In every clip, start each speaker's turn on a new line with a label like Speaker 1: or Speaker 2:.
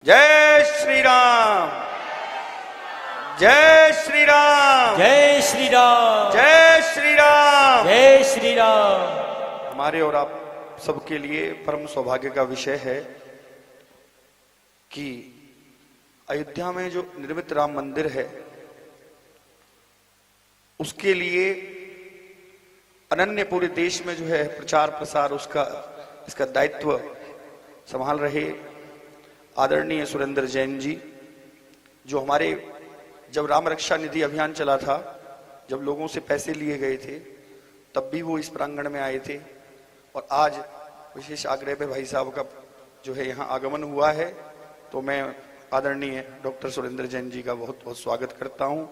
Speaker 1: जय श्री राम, जय श्री राम,
Speaker 2: जय श्री राम,
Speaker 1: जय श्री राम,
Speaker 2: जय श्री राम।
Speaker 1: हमारे और आप सबके लिए परम सौभाग्य का विषय है कि अयोध्या में जो निर्मित राम मंदिर है उसके लिए अनन्य पूरे देश में जो है प्रचार प्रसार इसका दायित्व संभाल रहे आदरणीय सुरेंद्र जैन जी, जो हमारे जब राम रक्षा निधि अभियान चला था, जब लोगों से पैसे लिए गए थे, तब भी वो इस प्रांगण में आए थे और आज विशेष आग्रह पे भाई साहब का जो है यहाँ आगमन हुआ है। तो मैं आदरणीय डॉक्टर सुरेंद्र जैन जी का बहुत बहुत स्वागत करता हूँ।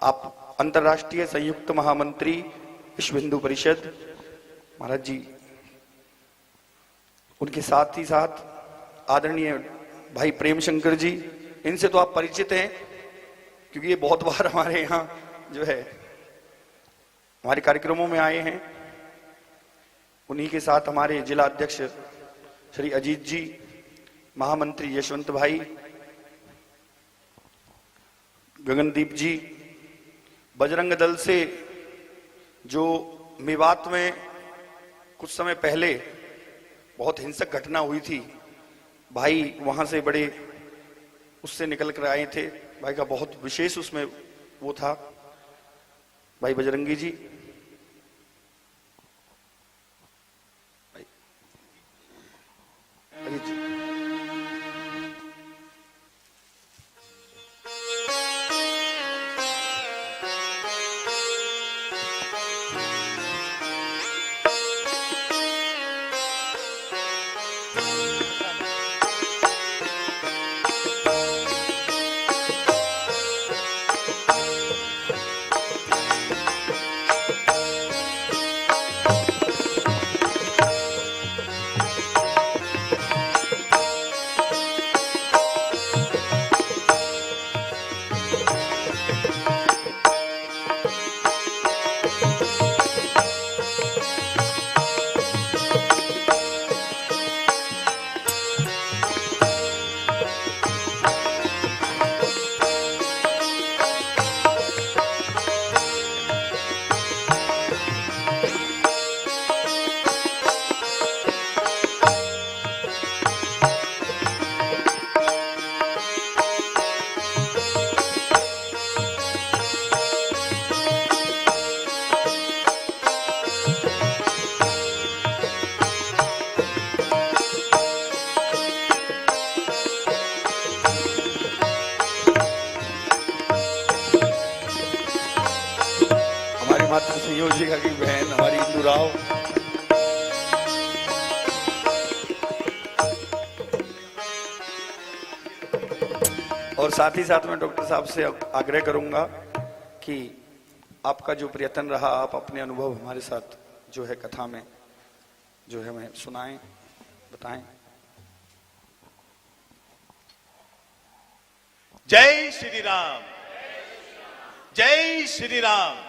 Speaker 1: आप अंतर्राष्ट्रीय संयुक्त महामंत्री विश्व हिंदू परिषद महाराज जी, उनके साथ ही साथ आदरणीय भाई प्रेम शंकर जी, इनसे तो आप परिचित हैं क्योंकि ये बहुत बार हमारे यहाँ जो है हमारे कार्यक्रमों में आए हैं। उन्हीं के साथ हमारे जिला अध्यक्ष श्री अजीत जी, महामंत्री यशवंत भाई, गगनदीप जी, बजरंग दल से जो मेवात में कुछ समय पहले बहुत हिंसक घटना हुई थी, भाई वहां से बड़े उससे निकल कर आए थे। भाई का बहुत विशेष उसमें वो था, भाई बजरंगी जी, भाई अजीत जी। माता संयोजिका की बहन हमारी इंदु राव, और साथ ही साथ मैं डॉक्टर साहब से आग्रह करूंगा कि आपका जो प्रयत्न रहा, आप अपने अनुभव हमारे साथ जो है कथा में जो है हमें सुनाएं, बताएं।
Speaker 3: जय श्री राम, जय श्री राम।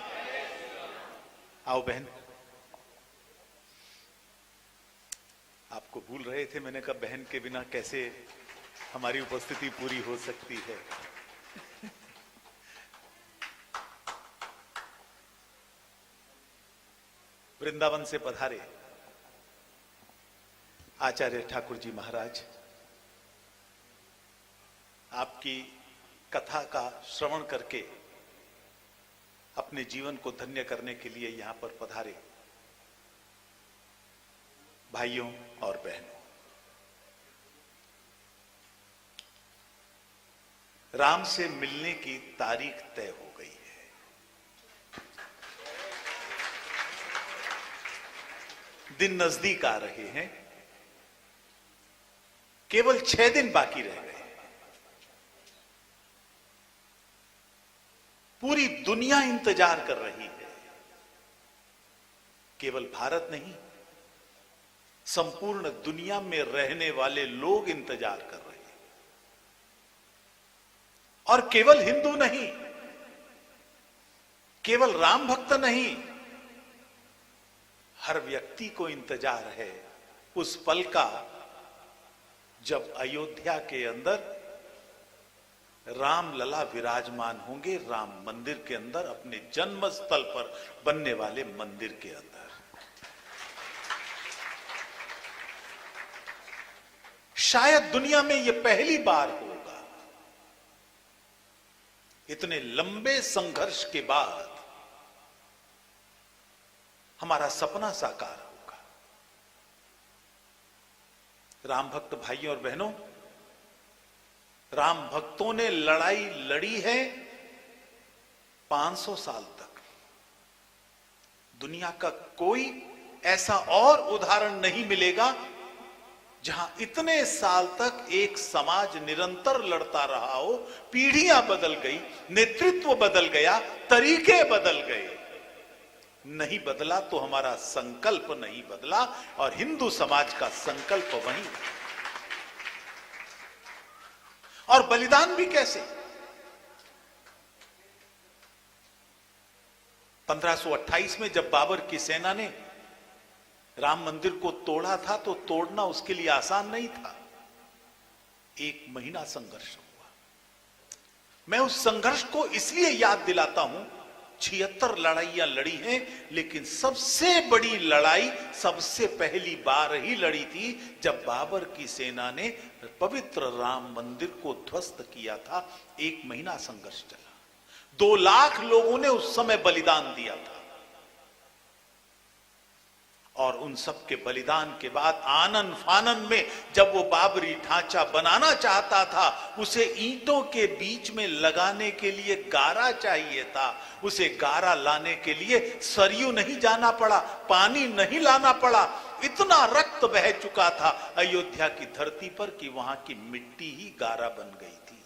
Speaker 3: आओ बहन, आपको भूल रहे थे। मैंने कहा बहन के बिना कैसे हमारी उपस्थिति पूरी हो सकती है। वृंदावन से पधारे आचार्य ठाकुर जी महाराज, आपकी कथा का श्रवण करके अपने जीवन को धन्य करने के लिए यहां पर पधारे भाइयों और बहनों, राम से मिलने की तारीख तय हो गई है। दिन नजदीक आ रहे हैं, केवल 6 दिन बाकी रह गए। पूरी दुनिया इंतजार कर रही है, केवल भारत नहीं, संपूर्ण दुनिया में रहने वाले लोग इंतजार कर रहे हैं। और केवल हिंदू नहीं, केवल राम भक्त नहीं, हर व्यक्ति को इंतजार है उस पल का जब अयोध्या के अंदर राम लला विराजमान होंगे, राम मंदिर के अंदर, अपने जन्म स्थल पर बनने वाले मंदिर के अंदर। शायद दुनिया में यह पहली बार होगा, इतने लंबे संघर्ष के बाद हमारा सपना साकार होगा। राम भक्त भाइयों और बहनों, राम भक्तों ने लड़ाई लड़ी है 500 साल तक। दुनिया का कोई ऐसा और उदाहरण नहीं मिलेगा जहां इतने साल तक एक समाज निरंतर लड़ता रहा हो। पीढ़ियां बदल गई, नेतृत्व बदल गया, तरीके बदल गए, नहीं बदला तो हमारा संकल्प नहीं बदला, और हिंदू समाज का संकल्प वही। और बलिदान भी कैसे? 1528 में जब बाबर की सेना ने राम मंदिर को तोड़ा था, तो तोड़ना उसके लिए आसान नहीं था। 1 महीना संघर्ष हुआ। मैं उस संघर्ष को इसलिए याद दिलाता हूं, 76 लड़ाइयां लड़ी हैं, लेकिन सबसे बड़ी लड़ाई सबसे पहली बार ही लड़ी थी जब बाबर की सेना ने पवित्र राम मंदिर को ध्वस्त किया था। 1 महीना संघर्ष चला। 2 लाख लोगों ने उस समय बलिदान दिया था, और उन सब के बलिदान के बाद आनन फानन में जब वो बाबरी ढांचा बनाना चाहता था, उसे ईंटों के बीच में लगाने के लिए गारा चाहिए था। उसे गारा लाने के लिए सरयू नहीं जाना पड़ा, पानी नहीं लाना पड़ा। इतना रक्त बह चुका था अयोध्या की धरती पर कि वहां की मिट्टी ही गारा बन गई थी।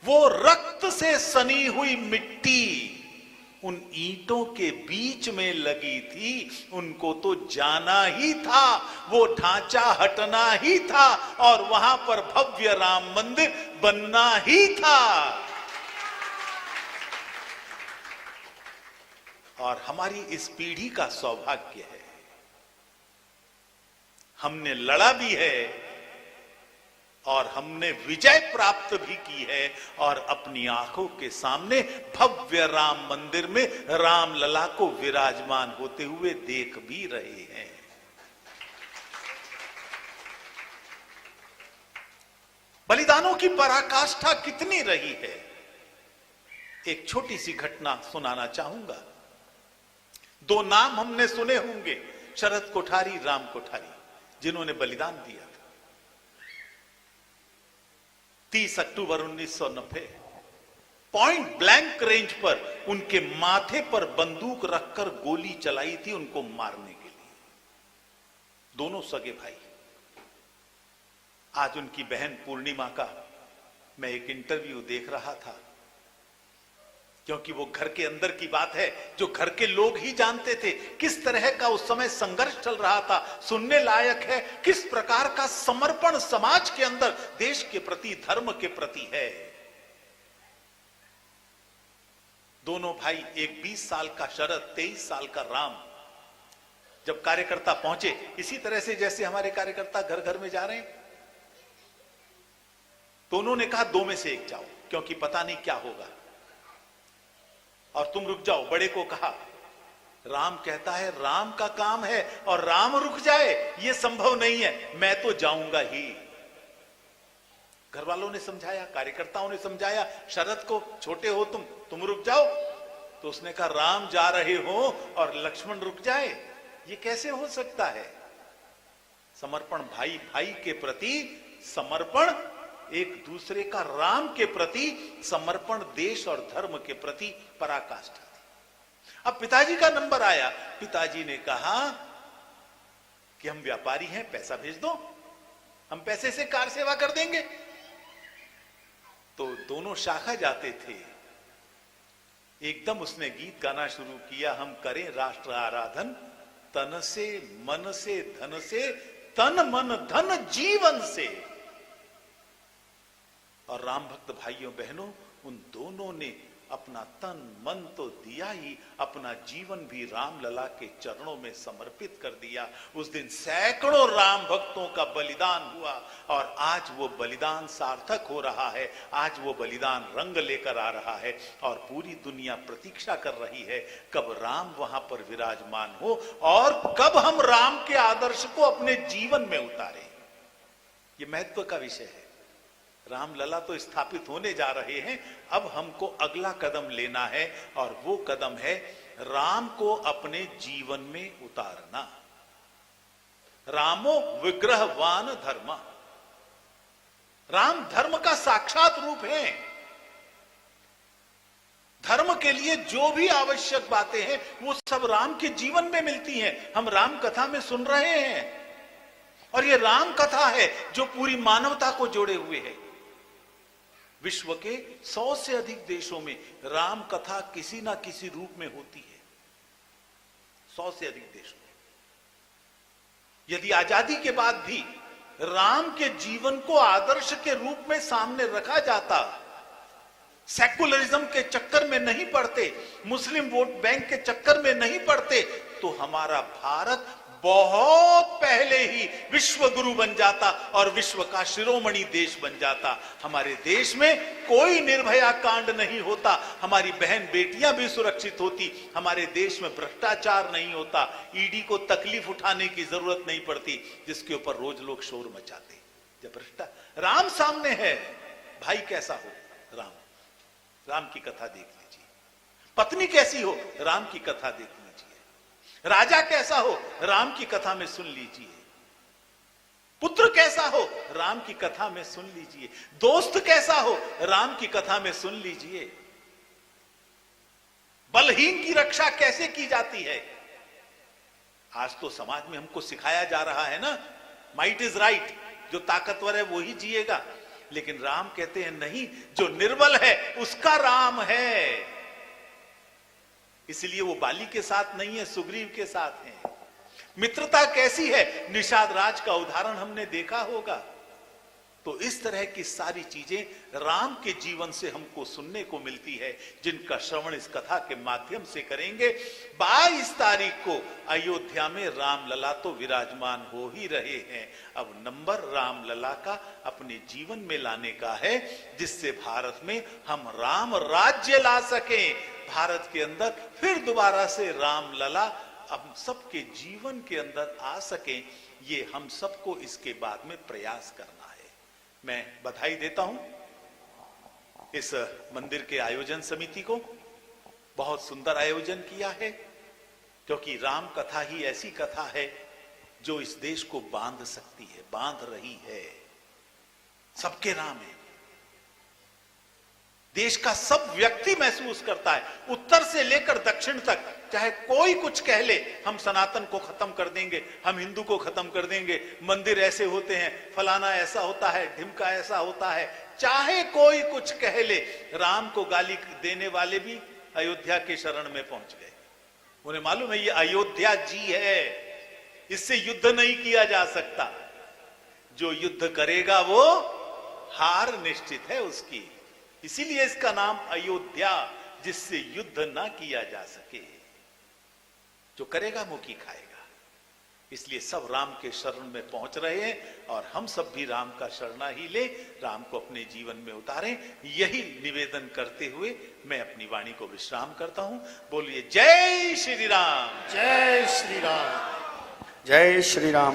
Speaker 3: वो रक्त से सनी हुई मिट्टी उन ईंटों के बीच में लगी थी। उनको तो जाना ही था, वो ढांचा हटना ही था, और वहां पर भव्य राम मंदिर बनना ही था। और हमारी इस पीढ़ी का सौभाग्य है, हमने लड़ा भी है और हमने विजय प्राप्त भी की है, और अपनी आंखों के सामने भव्य राम मंदिर में राम लला को विराजमान होते हुए देख भी रहे हैं। बलिदानों की पराकाष्ठा कितनी रही है, एक छोटी सी घटना सुनाना चाहूंगा। 2 नाम हमने सुने होंगे, शरद कोठारी, राम कोठारी, जिन्होंने बलिदान दिया। 30 अक्टूबर 1990 पॉइंट ब्लैंक रेंज पर उनके माथे पर बंदूक रखकर गोली चलाई थी उनको मारने के लिए। दोनों सगे भाई। आज उनकी बहन पूर्णिमा का मैं एक इंटरव्यू देख रहा था, क्योंकि वो घर के अंदर की बात है जो घर के लोग ही जानते थे। किस तरह का उस समय संघर्ष चल रहा था, सुनने लायक है। किस प्रकार का समर्पण समाज के अंदर देश के प्रति, धर्म के प्रति है। दोनों भाई, एक 20 साल का शरद, 23 साल का राम, जब कार्यकर्ता पहुंचे, इसी तरह से जैसे हमारे कार्यकर्ता घर घर में जा रहे हैं, तो उन्होंने कहा 2 में से एक जाओ, क्योंकि पता नहीं क्या होगा, और तुम रुक जाओ। बड़े को कहा। राम कहता है राम का काम है और राम रुक जाए यह संभव नहीं है, मैं तो जाऊंगा ही। घर वालों ने समझाया, कार्यकर्ताओं ने समझाया शरद को, छोटे हो तुम रुक जाओ। तो उसने कहा राम जा रहे हो और लक्ष्मण रुक जाए, ये कैसे हो सकता है? समर्पण भाई भाई के प्रति समर्पण, एक दूसरे का राम के प्रति समर्पण, देश और धर्म के प्रति पराकाष्ठा थी। अब पिताजी का नंबर आया। पिताजी ने कहा कि हम व्यापारी हैं, पैसा भेज दो, हम पैसे से कार सेवा कर देंगे। तो दोनों शाखा जाते थे। एकदम उसने गीत गाना शुरू किया, हम करें राष्ट्र आराधन, तन से, मन से, धन से, तन मन धन जीवन से। और राम भक्त भाइयों बहनों, उन दोनों ने अपना तन मन तो दिया ही, अपना जीवन भी राम लला के चरणों में समर्पित कर दिया। उस दिन सैकड़ों राम भक्तों का बलिदान हुआ और आज वो बलिदान सार्थक हो रहा है। आज वो बलिदान रंग लेकर आ रहा है और पूरी दुनिया प्रतीक्षा कर रही है कब राम वहां पर विराजमान हो और कब हम राम के आदर्श को अपने जीवन में उतारें। ये महत्व का विषय है। राम लला तो स्थापित होने जा रहे हैं, अब हमको अगला कदम लेना है और वो कदम है राम को अपने जीवन में उतारना। रामो विग्रहवान धर्म, राम धर्म का साक्षात रूप है। धर्म के लिए जो भी आवश्यक बातें हैं वो सब राम के जीवन में मिलती हैं। हम राम कथा में सुन रहे हैं और ये राम कथा है जो पूरी मानवता को जोड़े हुए है। विश्व के 100 से अधिक देशों में राम कथा किसी ना किसी रूप में होती है। 100 से अधिक देशों में। यदि आजादी के बाद भी राम के जीवन को आदर्श के रूप में सामने रखा जाता, सेकुलरिज्म के चक्कर में नहीं पड़ते, मुस्लिम वोट बैंक के चक्कर में नहीं पड़ते, तो हमारा भारत बहुत पहले ही विश्व गुरु बन जाता और विश्व का शिरोमणि देश बन जाता। हमारे देश में कोई निर्भया कांड नहीं होता, हमारी बहन बेटियां भी सुरक्षित होती, हमारे देश में भ्रष्टाचार नहीं होता, ईडी को तकलीफ उठाने की जरूरत नहीं पड़ती जिसके ऊपर रोज लोग शोर मचाते। जब राम सामने है, भाई कैसा हो, राम की कथा देख लीजिए। पत्नी कैसी हो, राम की कथा देख लीजिए। राजा कैसा हो, राम की कथा में सुन लीजिए। पुत्र कैसा हो, राम की कथा में सुन लीजिए। दोस्त कैसा हो, राम की कथा में सुन लीजिए। बलहीन की रक्षा कैसे की जाती है, आज तो समाज में हमको सिखाया जा रहा है ना, माइट इज राइट, जो ताकतवर है वो ही जिएगा। लेकिन राम कहते हैं नहीं, जो निर्बल है उसका राम है। इसलिए वो बाली के साथ नहीं है, सुग्रीव के साथ है। मित्रता कैसी है, निषाद राज का उदाहरण हमने देखा होगा। तो इस तरह की सारी चीजें राम के जीवन से हमको सुनने को मिलती है, जिनका श्रवण इस कथा के माध्यम से करेंगे। 22 तारीख को अयोध्या में राम लला तो विराजमान हो ही रहे हैं। अब नंबर राम लला का अपने जीवन में लाने का है, जिससे भारत में हम राम राज्य ला सकें। भारत के अंदर फिर दोबारा से राम लला हम सबके जीवन के अंदर आ सकें, ये हम सबको इसके बाद में प्रयास करना है। मैं बधाई देता हूं इस मंदिर के आयोजन समिति को, बहुत सुंदर आयोजन किया है, क्योंकि राम कथा ही ऐसी कथा है जो इस देश को बांध सकती है, बांध रही है। सबके राम है, देश का सब व्यक्ति महसूस करता है, उत्तर से लेकर दक्षिण तक। चाहे कोई कुछ कह ले, हम सनातन को खत्म कर देंगे, हम हिंदू को खत्म कर देंगे, मंदिर ऐसे होते हैं, फलाना ऐसा होता है, ढिमका ऐसा होता है, चाहे कोई कुछ कह ले, राम को गाली देने वाले भी अयोध्या के शरण में पहुंच गए। उन्हें मालूम है ये अयोध्या जी है, इससे युद्ध नहीं किया जा सकता। जो युद्ध करेगा वो हार निश्चित है उसकी। इसीलिए इसका नाम अयोध्या, जिससे युद्ध ना किया जा सके। जो करेगा मुकी खाएगा। इसलिए सब राम के शरण में पहुंच रहे हैं और हम सब भी राम का शरणा ही ले, राम को अपने जीवन में उतारें। यही निवेदन करते हुए मैं अपनी वाणी को विश्राम करता हूं। बोलिए जय श्री राम।
Speaker 2: जय श्री राम।
Speaker 1: जय श्री राम।